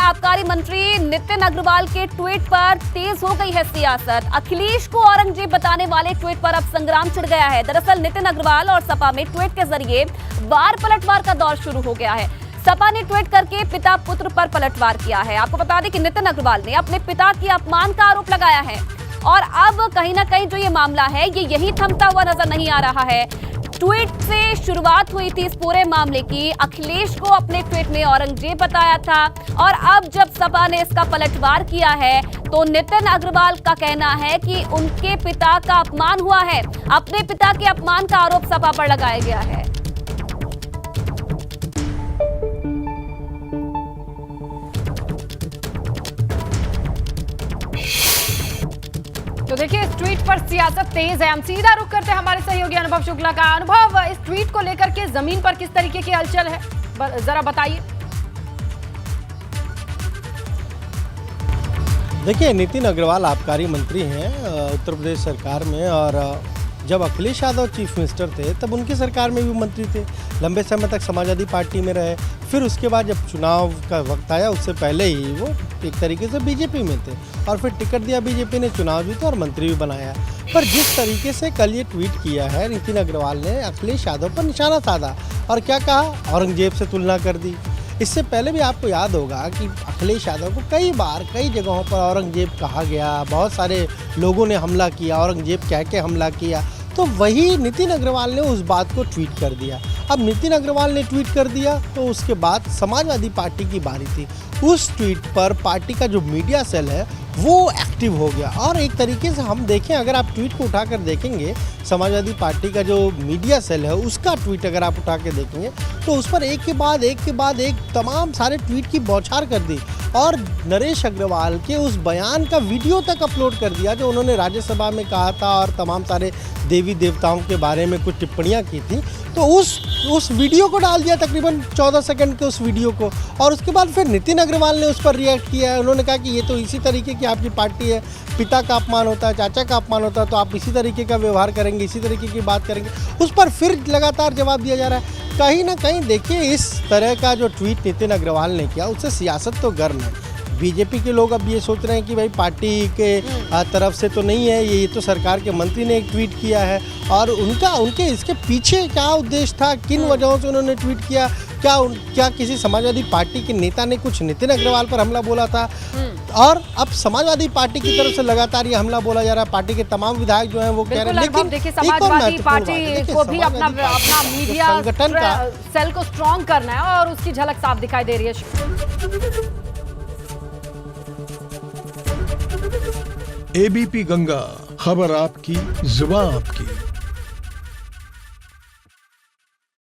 आबकारी मंत्री नितिन अग्रवाल के ट्वीट पर तेज हो गई है सियासत। अखिलेश को औरंगजेब बताने वाले ट्वीट पर अब संग्राम छिड़ गया है। दरअसल नितिन अग्रवाल और सपा में ट्वीट के जरिए वार पलटवार का दौर शुरू हो गया है। सपा ने ट्वीट करके पिता पुत्र पर पलटवार किया है। आपको बता दें कि नितिन अग्रवाल ने अपने पिता के अपमान का आरोप लगाया है और अब कहीं ना कहीं जो ये मामला है ये यही थमता हुआ नजर नहीं आ रहा है। ट्वीट से शुरुआत हुई थी इस पूरे मामले की। अखिलेश को अपने ट्वीट में औरंगजेब बताया था और अब जब सपा ने इसका पलटवार किया है तो नितिन अग्रवाल का कहना है कि उनके पिता का अपमान हुआ है। अपने पिता के अपमान का आरोप सपा पर लगाया गया है। तो देखिए इस ट्वीट पर सियासत तेज है। हम सीधा रुख करते हैं हमारे सहयोगी अनुभव शुक्ला का। अनुभव, इस ट्वीट को लेकर के जमीन पर किस तरीके की हलचल है, जरा बताइए। देखिए, नितिन अग्रवाल आबकारी मंत्री हैं उत्तर प्रदेश सरकार में, और जब अखिलेश यादव चीफ मिनिस्टर थे तब उनकी सरकार में भी मंत्री थे। लंबे समय तक समाजवादी पार्टी में रहे। फिर उसके बाद जब चुनाव का वक्त आया उससे पहले ही वो एक तरीके से बीजेपी में थे और फिर टिकट दिया बीजेपी ने, चुनाव जीता और मंत्री भी बनाया। पर जिस तरीके से कल ये ट्वीट किया है नितिन अग्रवाल ने, अखिलेश यादव पर निशाना साधा और क्या कहा, औरंगजेब से तुलना कर दी। इससे पहले भी आपको याद होगा कि अखिलेश यादव को कई बार कई जगहों पर औरंगजेब कहा गया, बहुत सारे लोगों ने हमला किया, औरंगजेब कह के हमला किया। तो वही नितिन अग्रवाल ने उस बात को ट्वीट कर दिया। अब नितिन अग्रवाल ने ट्वीट कर दिया तो उसके बाद समाजवादी पार्टी की बारी थी। उस ट्वीट पर पार्टी का जो मीडिया सेल है वो एक्टिव हो गया और एक तरीके से हम देखें, अगर आप ट्वीट को उठाकर देखेंगे, समाजवादी पार्टी का जो मीडिया सेल है उसका ट्वीट अगर आप उठा के देखेंगे तो उस पर एक के बाद एक तमाम सारे ट्वीट की बौछार कर दी और नरेश अग्रवाल के उस बयान का वीडियो तक अपलोड कर दिया जो उन्होंने राज्यसभा में कहा था और तमाम सारे देवी देवताओं के बारे में कुछ टिप्पणियां की थी। तो उस वीडियो को डाल दिया, तकरीबन 14 सेकंड के उस वीडियो को, और उसके बाद फिर नितिन अग्रवाल ने उस पर रिएक्ट किया है। उन्होंने कहा कि ये तो इसी तरीके की आपकी पार्टी है, पिता का अपमान होता है, चाचा का अपमान होता है, तो आप इसी तरीके का व्यवहार करेंगे, इसी तरीके की बात करेंगे। उस पर फिर लगातार जवाब दिया जा रहा है। कहीं ना कहीं देखिए, इस तरह का जो ट्वीट नितिन अग्रवाल ने किया उससे सियासत तो गर्म है। बीजेपी के लोग अब ये सोच रहे हैं कि भाई पार्टी के तरफ से तो नहीं है ये तो सरकार के मंत्री ने एक ट्वीट किया है, और उनके इसके पीछे क्या उद्देश्य था, किन वजहों से उन्होंने ट्वीट किया, क्या किसी समाजवादी पार्टी के नेता ने कुछ नितिन अग्रवाल पर हमला बोला था, और अब समाजवादी पार्टी की तरफ से लगातार ये हमला बोला जा रहा है। पार्टी के तमाम विधायक जो हैं वो कह रहे हैं। लेकिन देखिए, समाजवादी पार्टी को भी अपना मीडिया संगठन का सेल को स्ट्रॉन्ग करना है और उसकी झलक साफ दिखाई दे रही है। एबीपी गंगा, खबर आपकी, जुबान आपकी।